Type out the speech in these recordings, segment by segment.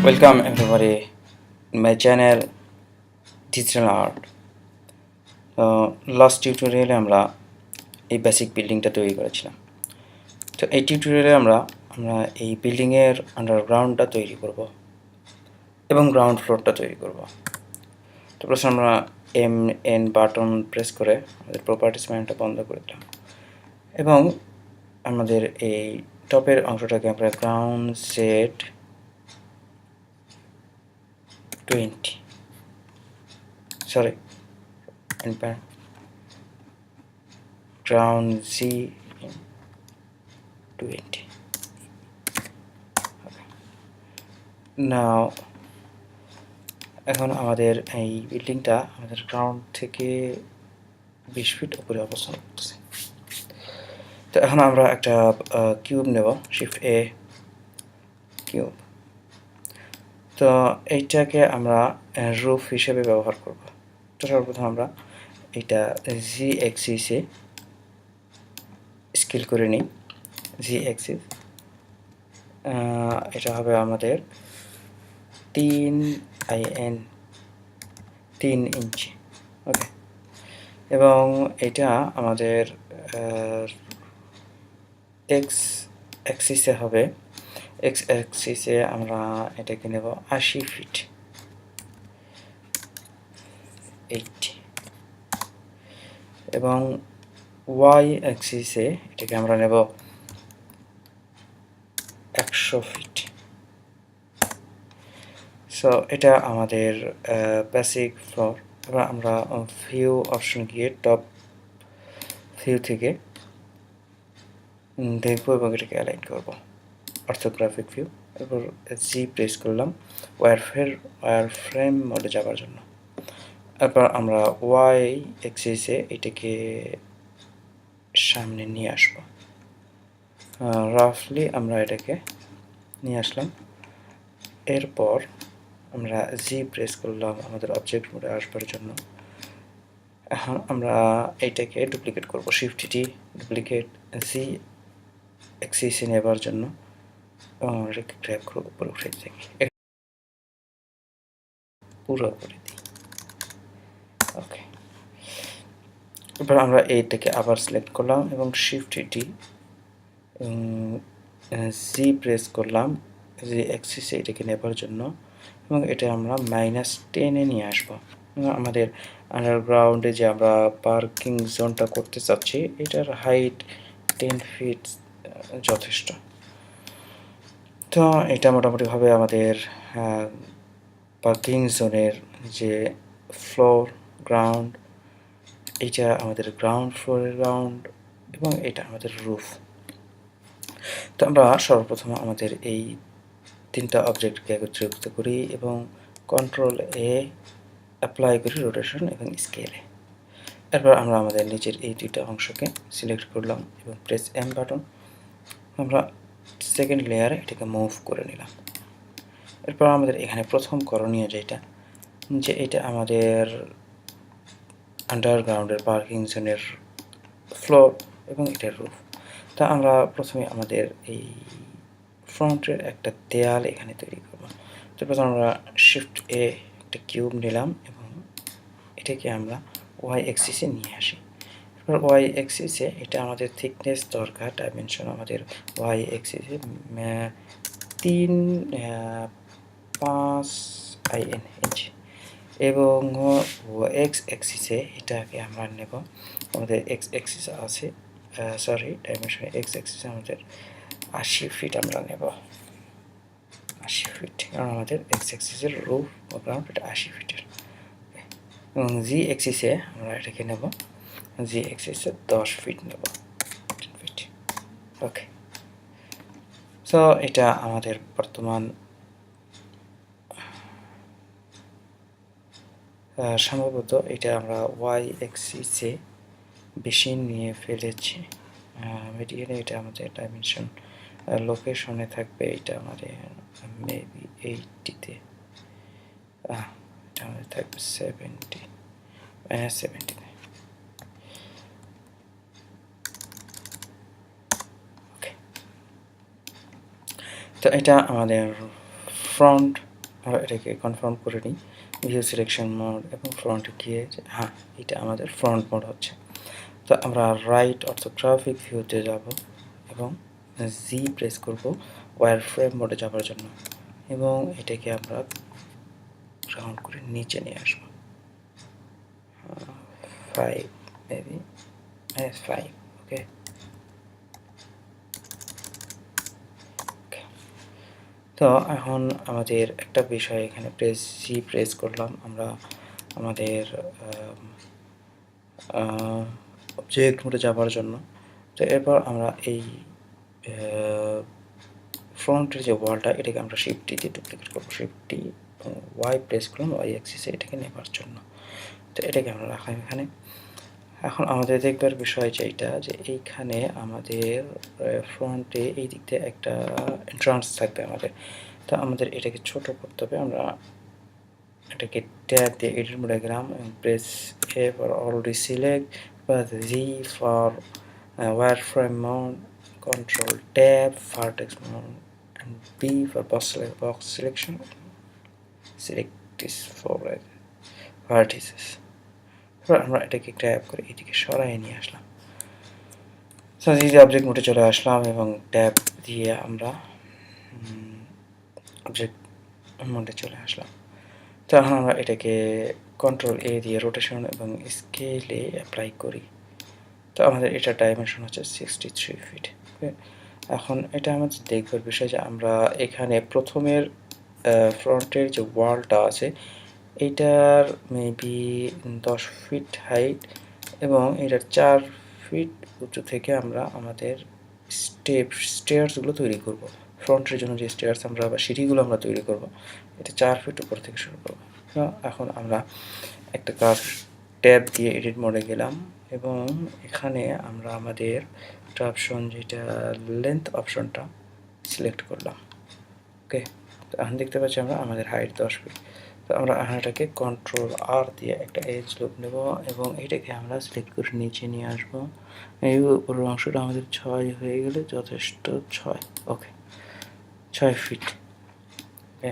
Welcome everybody in my channel Digital Art. Last টিউটোরিয়ালে আমরা এই বেসিক বিল্ডিংটা তৈরি করেছিলাম। তো এই টিউটোরিয়ালে আমরা এই বিল্ডিংয়ের আন্ডারগ্রাউন্ডটা তৈরি করব এবং গ্রাউন্ড ফ্লোরটা তৈরি করব। তো প্রথমে আমরা এন বাটন প্রেস করে আমাদের প্রপার্টিস মেনুটা বন্ধ করে দিলাম এবং আমাদের এই টপের অংশটাকে আমরা ground set 20 and ground Z 20. Okay. Now এখন আমাদের এই বিল্ডিংটা আমাদের গ্রাউন্ড থেকে 20 ফিট উপরে অবস্থান করতেছে। তো এখন আমরা একটা কিউব নেব, শিফট এ কিউব। তো এইটাকে আমরা রুফ হিসেবে ব্যবহার করব। তো সর্বপ্রথম আমরা এটা জি অ্যাক্সিসে স্কেল করে নিই। জি অ্যাক্সিস এটা হবে আমাদের 3 ইঞ্চি। ওকে, এবং এটা আমাদের এক্স অ্যাক্সিসে হবে। এক্স অ্যাক্সিসে আমরা এটাকে নেব 80 ফিট 80, এবং ওয়াই অ্যাক্সিসে এটাকে আমরা নেব 100 ফিট। সো এটা আমাদের বেসিক ফ্লোর। এবার আমরা ভিউ অপশন গিয়ে টপ ভিউ থেকে দেখব এবং এটাকে অ্যালাইন করব অর্থোগ্রাফিক ভিউ। এরপর জি প্রেস করলাম ওয়্যার ফ্রেম মোডে যাওয়ার জন্য। এরপর আমরা ওয়াই অ্যাক্সিসে এটাকে সামনে নিয়ে আসব। রাফলি আমরা এটাকে নিয়ে আসলাম। এরপর আমরা জি প্রেস করলাম আমাদের অবজেক্ট মোডে আসবার জন্য। এখন আমরা এইটাকে ডুপ্লিকেট করব, শিফট টি ডুপ্লিকেট, জি অ্যাক্সিসে নেবার জন্য, এবং আমরা এটাকে ড্র্যাগ করে উপরে উঠে দিই, পুরো করে দিই। ওকে, এবার আমরা এইটাকে আবার সিলেক্ট করলাম এবং শিফট টি জি প্রেস করলাম জি অ্যাক্সিসে এটাকে নেবার জন্য, এবং এটা আমরা -10-এ নিয়ে আসবো। আমাদের আন্ডারগ্রাউন্ডে যে আমরা পার্কিং জোনটা করতে চাচ্ছি এটার হাইট 10 ফিট যথেষ্ট। তো এটা মোটামুটিভাবে আমাদের পার্কিং জোনের যে ফ্লোর গ্রাউন্ড, এইটা আমাদের গ্রাউন্ড ফ্লোরের গ্রাউন্ড, এবং এটা আমাদের রুফ। তো আমরা সর্বপ্রথম আমাদের এই তিনটা অবজেক্টকে একত্রিত করি এবং কন্ট্রোল এ অ্যাপ্লাই করি রোটেশন এবং স্কেলে। এরপর আমরা আমাদের নিচের এই দুইটা অংশকে সিলেক্ট করলাম এবং প্রেস এম বাটন, আমরা সেকেন্ড লেয়ারে এটাকে মুভ করে নিলাম। এরপর আমাদের এখানে প্রথম করণীয় যেটা, যে এটা আমাদের আন্ডারগ্রাউন্ডের পার্কিং জোনের ফ্লোর এবং এটার রুফ। তা আমরা প্রথমে আমাদের এই ফ্রন্টের একটা দেয়াল এখানে তৈরি করব। তো প্রথমে আমরা শিফট এ একটা কিউব নিলাম এবং এটাকে আমরা ওয়াই অ্যাক্সিসে নিয়ে আসি। এবার ওয়াই অ্যাক্সিসে এটা আমাদের থিকনেস দরকার, ডাইমেনশন আমাদের ওয়াই অ্যাক্সিসে 3.5 ইঞ্চি, এবং এক্স অ্যাক্সিসে এটাকে আমরা নেব, আমাদের এক্স অ্যাক্সিস আছে ডাইমেনশন এক্স অ্যাক্সিসে আমাদের 80 ফিট আমরা নেব, 80 ফিট, কারণ আমাদের এক্স অ্যাক্সিসের রুফ ও গ্রাউন্ড এটা 80 ফিটের। এবং জি অ্যাক্সিসে আমরা এটাকে নেব, জি অ্যাক্সিসে 10 ফিট নেব, 10 ফিট। ওকে, সো এটা আমাদের বর্তমান সম্ভবত এটা আমরা ওয়াই অ্যাক্সিসে বেশি নিয়ে ফেলেছি। মিডিয়ানে এটা আমাদের ডাইমেনশন লোকেশনে থাকবে, এটা আমাদের মেবি 80-তে, এটা আমাদের থাকবে 70 ওকে, তো এটা আমাদের ফ্রন্ট আমরা এটাকে কনফার্ম করে নিই ভিউ সিলেকশন মোড এবং ফ্রন্টে গিয়ে হ্যাঁ এটা আমাদের ফ্রন্ট মোড হচ্ছে। তো আমরা রাইট অর্থোগ্রাফিক ভিউতে যাব এবং জি প্রেস করব ওয়্যার ফ্রেম মোডে যাওয়ার জন্য এবং এটাকে আমরা রাউন্ড করে নিচে নিয়ে আসবো 5 মেবি -5 ওকে। তো এখন আমাদের একটা বিষয় এখানে প্রেস করলাম আমরা আমাদের অবজেক্ট মোডে যাওয়ার জন্য। তো এরপর আমরা এই ফ্রন্টের যে ওয়ালটা এটাকে আমরা শিফট টি দিয়ে ডুপ্লিকেট করবো, শিফট টি ওয়াই প্রেস করলাম ওয়াই অ্যাক্সিসে এটাকে নেবার জন্য। তো এটাকে আমরা রাখলাম এখানে। এখন আমাদের দেখবার বিষয় যেটা যে এইখানে আমাদের ফ্রন্টে এই দিক দিয়ে একটা এন্ট্রান্স থাকবে আমাদের। তো আমাদের এটাকে ছোট করতে হবে। আমরা এটাকে ট্যাব দিয়ে এডিট মোডে গেলাম এবং press A for already select বা G for wireframe mount, control tab, vertex mount, and B for box selection. Select this for vertices. এবার আমরা এটাকে ট্যাব করে এদিকে সরাই নিয়ে আসলাম। সো এই অবজেক্ট মোডে চলে আসলাম এবং ট্যাব দিয়ে আমরা অবজেক্ট মোডে চলে আসলাম। তো এখন আমরা এটাকে কন্ট্রোল এ দিয়ে রোটেশন এবং স্কেলে অ্যাপ্লাই করি। তো আমাদের এটা ডাইমেনশন হচ্ছে 63 ফিট। এখন এটা আমাদের দেখবার বিষয় যে আমরা এখানে প্রথমের ফ্রন্টের যে ওয়ালটা আছে এইটার মেবি 10 ফিট হাইট এবং এটার 4 ফিট উঁচু থেকে আমরা আমাদের স্টেয়ার্সগুলো তৈরি করব। ফ্রন্টের জন্য যে স্টেয়ার্স আমরা বা সিঁড়িগুলো আমরা তৈরি করব এটা 4 ফিট উপর থেকে শুরু করব। এখন আমরা একটা কাজ ট্যাব দিয়ে এডিট মোডে গেলাম এবং এখানে আমরা আমাদের একটা অপশন যেটা লেন্থ অপশনটা সিলেক্ট করলাম। ওকে, তো এখন দেখতে পাচ্ছি আমরা আমাদের হাইট 10 ফিট। তো আমরা এটাকে কন্ট্রোল আর দিয়ে একটা এজ লুপ নেব এবং এটাকে আমরা সিলেক্ট করে নিচে নিয়ে আসবো। এই উপরের অংশটা আমাদের 6 হয়ে গেলে যথেষ্ট 6। ওকে, 6 ফিট। ওকে,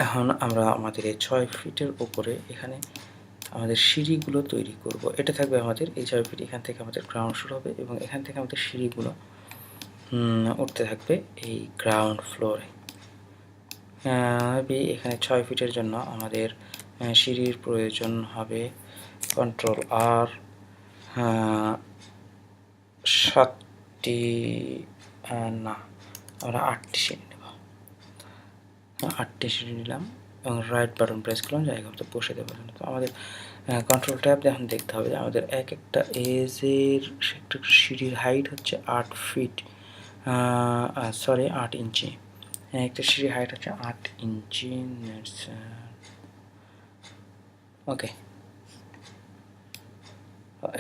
এখন আমরা আমাদের এই 6 ফিটের উপরে এখানে আমাদের সিঁড়িগুলো তৈরি করব। এটা থাকবে আমাদের এই 6 ফিট, এখান থেকে আমাদের গ্রাউন্ড শুরু হবে এবং এখান থেকে আমাদের সিঁড়িগুলো উঠতে থাকবে এই গ্রাউন্ড ফ্লোরে। এখানে 6 ফিটের জন্য আমাদের সিঁড়ির প্রয়োজন হবে কন্ট্রোল আর 7টি না আমরা 8টি সিঁড়ি নেব। 8টি সিঁড়ি নিলাম এবং রাইট বাটন প্রেস করলাম জায়গা মতো বসে দেওয়ার জন্য। তো আমাদের কন্ট্রোল ট্যাব দিয়ে এখন দেখতে হবে যে আমাদের এক একটা এজের একটা সিঁড়ির হাইট হচ্ছে 8 ফিট, সরি 8 ইঞ্চি। একটা সিঁড়ির হাইট হচ্ছে 8 ইঞ্চি। ওকে,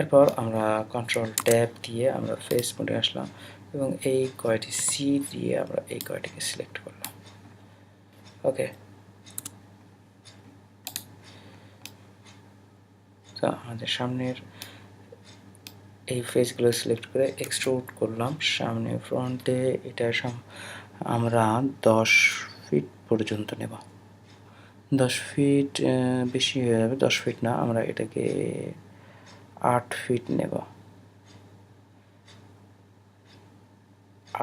এরপর আমরা কন্ট্রোল ট্যাব দিয়ে আমরা ফেস মোডে আসলাম এবং এই কয়টি সি দিয়ে আমরা এই কয়টিকে সিলেক্ট করলাম। ওকে, তো আমাদের সামনের এই ফেসগুলো সিলেক্ট করে এক্সট্রুড করলাম সামনে ফ্রন্টে। এটা আমরা 10 ফিট পর্যন্ত নেব। 10 ফিট বেশি হয়ে যাবে, 10 ফিট না, আমরা এটাকে 8 ফিট নেব।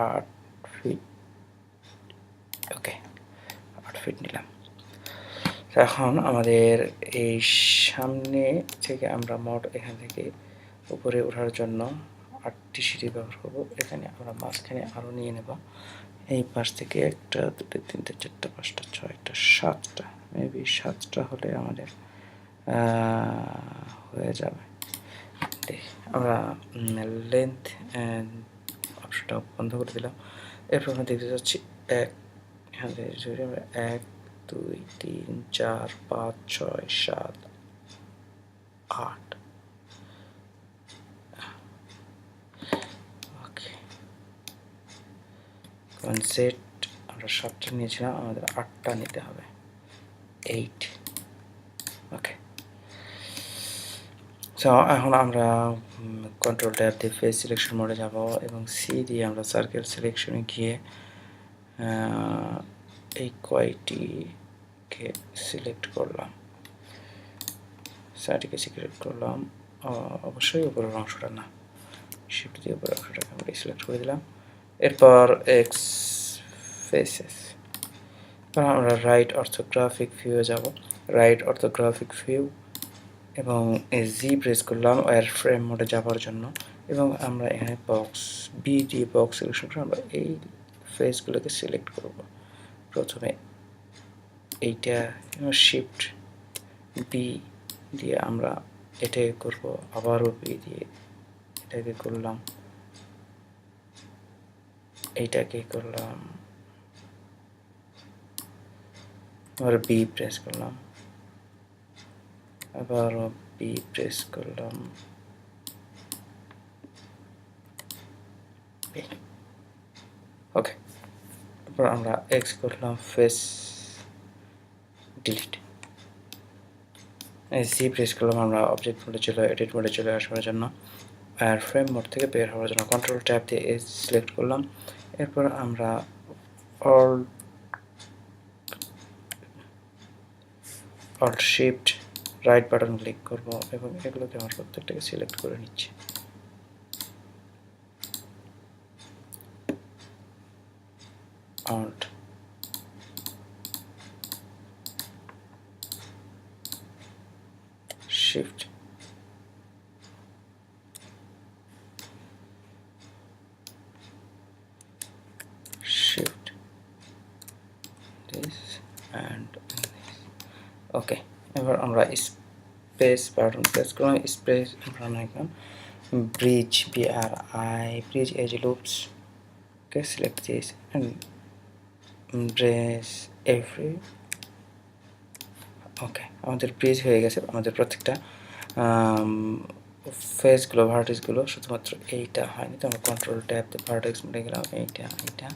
8 ফিট। ওকে, 8 ফিট নিলাম। এখন আমাদের এই সামনে থেকে আমরা মোট এখান থেকে উপরে ওঠার জন্য 8টি সিঁড়ি ব্যবহার করব। এখানে আমরা মাঝখানে আরও নিয়ে নেব। এই পাশ থেকে 1 2 3 4 5 6 7টা, মেবি 7টা হলে আমাদের হয়ে যাবে। দেখি আমরা লেন্থ অপশনটা বন্ধ করে দিলাম। এরপর আমরা দেখতে যাচ্ছি এখান থেকে যদি আমরা 1 2 3 4 5 6 7 8। ওকে, কনসেপ্ট আমরা 7টা নিয়েছিলাম, আমাদের 8টা নিতে হবে, 8। ওকে, সো এখন আমরা কন্ট্রোল ট্যাব দিয়ে ফেস সিলেকশন মোডে যাব এবং সি দিয়ে আমরা সার্কেল সিলেকশনে গিয়ে এই কয়টিকে সিলেক্ট করলাম, সাইডটিকে সিলেক্ট করলাম, অবশ্যই উপরের অংশটা না, শিফট দিয়ে উপরের অংশটাকে আমরা সিলেক্ট করে দিলাম। এরপর এক্স ফেসেস, আমরা রাইট অর্থোগ্রাফিক ভিউ যাব, রাইট অর্থোগ্রাফিক ভিউ এবং জি প্রেস করলাম ওয়্যার ফ্রেম মোডে যাওয়ার জন্য, এবং আমরা এখানে বক্স বি দিয়ে বক্স সিলেকশন করে আমরা এই ফেসগুলোকে সিলেক্ট করব। প্রথমে এইটা শিফট বি দিয়ে আমরা এটাকে করব, আবারও বি দিয়ে এটাকে করলাম, এইটাকে করলাম, আবার বি প্রেস করলাম, আবারও বি প্রেস করলাম, ওকে। তারপর আমরা এক্স করলাম, ফেস ডিলিট, জি প্রেস করলাম, আমরা অবজেক্ট মোডে চলে এডিট মোডে চলে আসার জন্য, আর ফ্রেম মোড থেকে বের হওয়ার জন্য কন্ট্রোল ট্যাব দিয়ে এজ সিলেক্ট করলাম। এরপর আমরা alt shift right button click করব এবং এগুলোকে আমার প্রত্যেকটাকে সিলেক্ট করে নিচ্ছি। Alt shift shift this and this, okay. এবার আমরা স্পেস বাটন প্রেস করলাম, স্পেস আমরা এখন bridge BRI bridge edge loops, okay, select this and brace every, okay. আমাদের ব্রিজ হয়ে গেছে, আমাদের প্রত্যেকটা ফেসগুলো ভার্টেক্সগুলো, শুধুমাত্র এইটা হয়নি, তো আমরা কন্ট্রোল ট্যাব দিয়ে ভার্টেক্স মিলে গেলাম, এইটা এইটা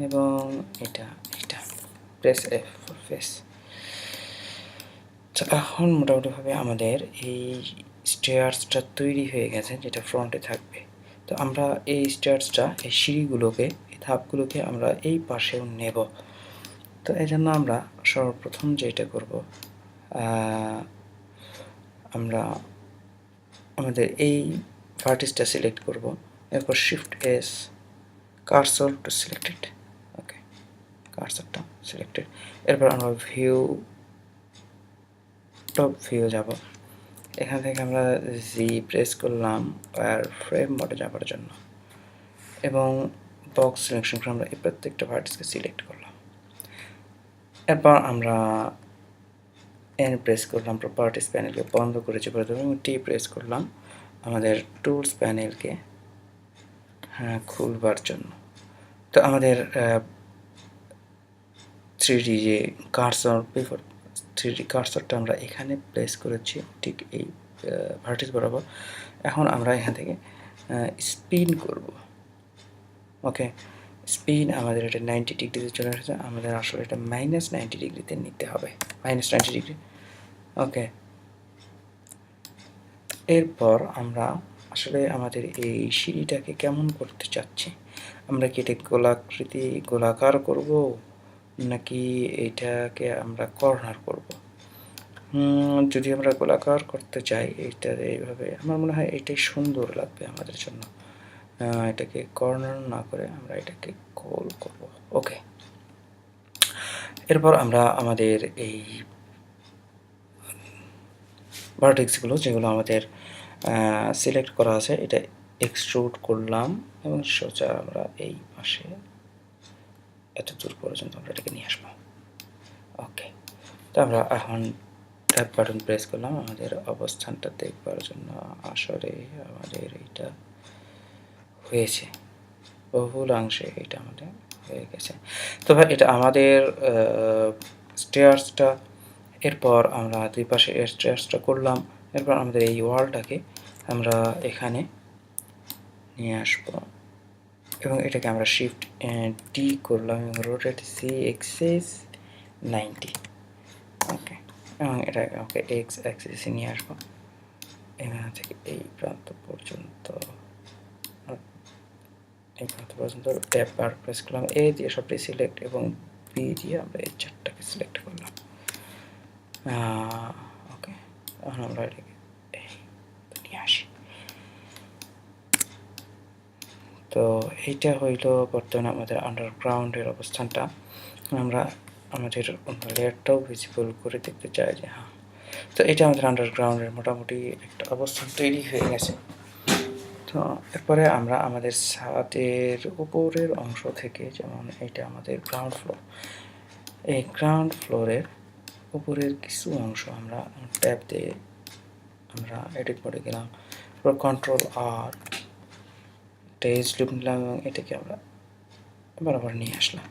এবং এটা এইটা, প্রেস এফ ফর ফেস। তো এখন মোটামুটিভাবে আমাদের এই স্টেয়ার্সটা তৈরি হয়ে গেছে, যেটা ফ্রন্টে থাকবে। তো আমরা এই স্টেয়ার্সটা, এই সিঁড়িগুলোকে, এই ধাপগুলোকে আমরা এই পাশেও নেব। তো এই জন্য আমরা সর্বপ্রথম যেটা করব, আমরা আমাদের এই ভার্টিসটা সিলেক্ট করব, এরপর shift S, cursor to selected, okay, কার্সরটা সিলেক্টেড। এরপর আমরা ভিউ, টপ ভিউ যাব, এখান থেকে আমরা জি প্রেস করলাম আর ফ্রেম মোডে যাওয়ার জন্য, এবং বক্স সিলেকশন করে আমরা এই প্রত্যেকটা ভার্টিসকে সিলেক্ট করলাম। এরপর আমরা এন প্রেস করলাম, প্রপার্টিস প্যানেলকে বন্ধ করেছি এবং টি প্রেস করলাম আমাদের টুলস প্যানেলকে খুলবার জন্য। তো আমাদের 3D যে কার্সর, বিফোর 3D কার্সরটা আমরা এখানে প্লেস করেছি ঠিক এই ভার্টিস বরাবর। এখন আমরা এখান থেকে স্পিন করব, ওকে। স্পিন আমাদের এটা 90 ডিগ্রিতে চলে এসেছে, আমাদের আসলে এটা -90 ডিগ্রিতে নিতে হবে, -90 ডিগ্রি, ওকে। এরপর আমরা আসলে আমাদের এই সিঁড়িটাকে কেমন করতে চাচ্ছি, আমরা কি এটা গোলাকার করব নাকি এটাকে আমরা কর্নার করব? যদি আমরা গোলাকার করতে চাই, এটা এইভাবে আমার মনে হয় এটাই সুন্দর লাগবে আমাদের জন্য। এটাকে কর্নার না করে আমরা এটাকে গোল করব, ওকে। এরপর আমরা আমাদের এই ভার্টেক্সগুলো যেগুলো আমাদের সিলেক্ট করা আছে, এটা এক্সট্রুড করলাম এবং সোজা আমরা এই পাশে এত দূর পর্যন্ত আমরা এটাকে নিয়ে আসবো, ওকে। তো আমরা এখন ট্যাব বাটন প্রেস করলাম আমাদের অবস্থানটা দেখবার জন্য। আসলে আমাদের এইটা হয়েছে, বহুলাংশে এটা আমাদের হয়ে গেছে। তবে এটা আমাদের স্টেয়ার্সটা, এরপর আমরা দুই পাশে স্টেয়ার্সটা করলাম, এরপর আমাদের এই ওয়ালটাকে আমরা এখানে নিয়ে আসবো এবং এটাকে আমরা শিফট ডি করলাম এবং রোটেট সি এক্সিস 90, ওকে। এবং এটাকে ওকে এক্স অ্যাক্সিসে নিয়ে আসবো, এখান থেকে এই প্রান্ত পর্যন্ত, এই প্রান্ত পর্যন্ত ট্যাব বার প্রেস করলাম, এ দিয়ে সবটি সিলেক্ট এবং বি দিয়ে আমরা এই চারটাকে সিলেক্ট করলাম। ওকে, এখন আমরা এটাকে নিয়ে আসি। তো এইটা হইল বর্তমানে আমাদের আন্ডারগ্রাউন্ডের অবস্থানটা। আমরা আমাদের লেয়ারটাও ভিজিবল করে দেখতে চাই যে হ্যাঁ, তো এটা আমাদের আন্ডারগ্রাউন্ডের মোটামুটি একটা অবস্থান তৈরি হয়ে গেছে। তো এরপরে আমরা আমাদের ছাদের উপরের অংশ থেকে, যেমন এটা আমাদের গ্রাউন্ড ফ্লোর, এই গ্রাউন্ড ফ্লোরের উপরের কিছু অংশ আমরা ট্যাব দিয়ে আমরা এডিট করে গেলাম, তারপর কন্ট্রোল আর টেজ লুপ নিলাম এবং এটাকে আমরা বরাবর নিয়ে আসলাম।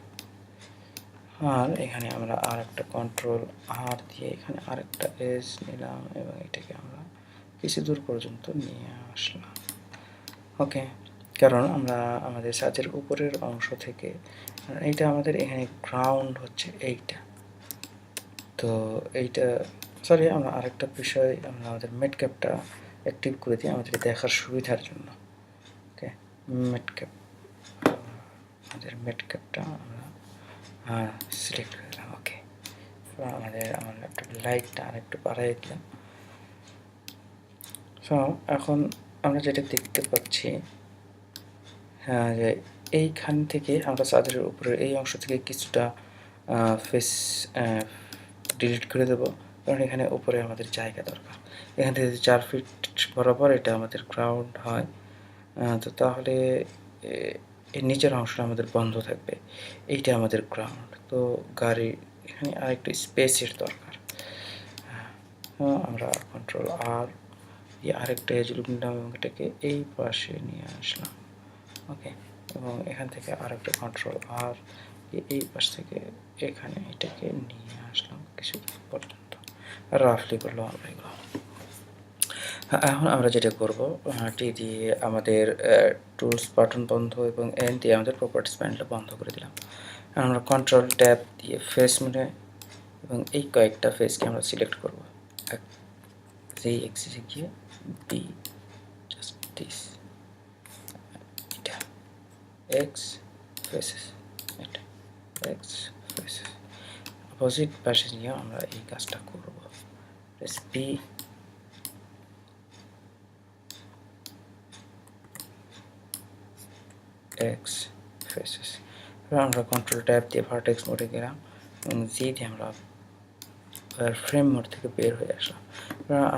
আর এখানে আমরা আর একটা কন্ট্রোল আর দিয়ে এখানে আরেকটা এজ নিলাম এবং এটাকে আমরা কিছু দূর পর্যন্ত নিয়ে আসলাম। ওকে, কারণ আমরা আমাদের ছাদের উপরের অংশ থেকে, এইটা আমাদের এখানে গ্রাউন্ড হচ্ছে এইটা, তো এইটা সরি আমরা আরেকটা বিষয় আমরা আমাদের মেড ক্যাপটা অ্যাক্টিভ করে দিই আমাদের দেখার সুবিধার জন্য। ওকে, মেড ক্যাপ, আমাদের মেড ক্যাপটা আমরা সিলেক্ট করে দিলাম। ওকে, আমার ল্যাপটপের লাইটটা আরেকটু বাড়াই দিলাম। সো এখন আমরা যেটা দেখতে পাচ্ছি, হ্যাঁ, যে এইখান থেকে আমরা ছাদের উপরের এই অংশ থেকে কিছুটা ফেস ডিলিট করে দেবো, কারণ এখানে উপরে আমাদের জায়গা দরকার। এখান থেকে 4 ফিট বরাবর এটা আমাদের গ্রাউন্ড হয়, তো তাহলে এর নিচের অংশটা আমাদের বন্ধ থাকবে, এইটা আমাদের গ্রাউন্ড। তো গাড়ি এখানে আরেকটু স্পেসের দরকার। আমরা কন্ট্রোল আর দিয়ে আরেকটা এজ লুপ নিলাম এবং এটাকে এই পাশে নিয়ে আসলাম। ওকে, এবং এখান থেকে আরেকটা কন্ট্রোল আর এই পাশ থেকে এখানে এটাকে নিয়ে আসলাম কিছু পর্যন্ত, রাফলি করলাম আমরা এগুলো। এখন আমরা যেটা করব, টি দিয়ে আমাদের টুলস বাটন বন্ধ এবং এন দিয়ে আমাদের প্রপার্টিস প্যানেলটা বন্ধ করে দিলাম। আমরা কন্ট্রোল ট্যাব দিয়ে ফেস মোডে এবং এই কয়েকটা ফেসকে আমরা সিলেক্ট করব, যেই এক্সিসে গিয়ে বি জাস্ট দিস, এটা এক্স ফেসেস, এটা এক্স ফেসেস, অপোজিট পাশে নিয়ে আমরা এই কাজটা করব। Press B, X faces. আমরা কন্ট্রোল ট্যাব দিয়ে ভার্টেক্স মোডে গেলাম এবং জি দিয়ে আমরা ফ্রেম মোড থেকে বের হয়ে আসলাম।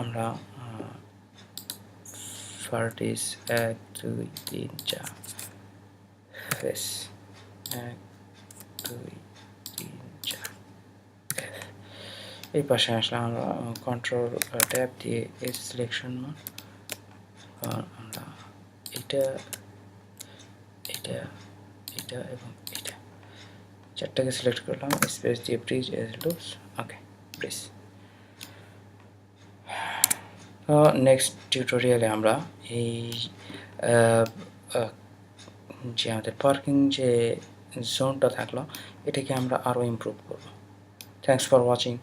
আমরা ভার্টিস 1 2 3 4 ফেস 1 2 3 4 এই পাশে আসলাম। আমরা কন্ট্রোল ট্যাব দিয়ে এজ সিলেকশন মোড, আমরা এটা এটা এটা এবং এটা চারটাকে সিলেক্ট করলাম, স্পেস দিয়ে ব্রিজ এজ লুপস। ওকে, ব্রিজ। তো নেক্সট টিউটোরিয়ালে আমরা এই যে আমাদের পার্কিং যে জোনটা থাকলো এটাকে আমরা আরও ইমপ্রুভ করব। Thanks for watching.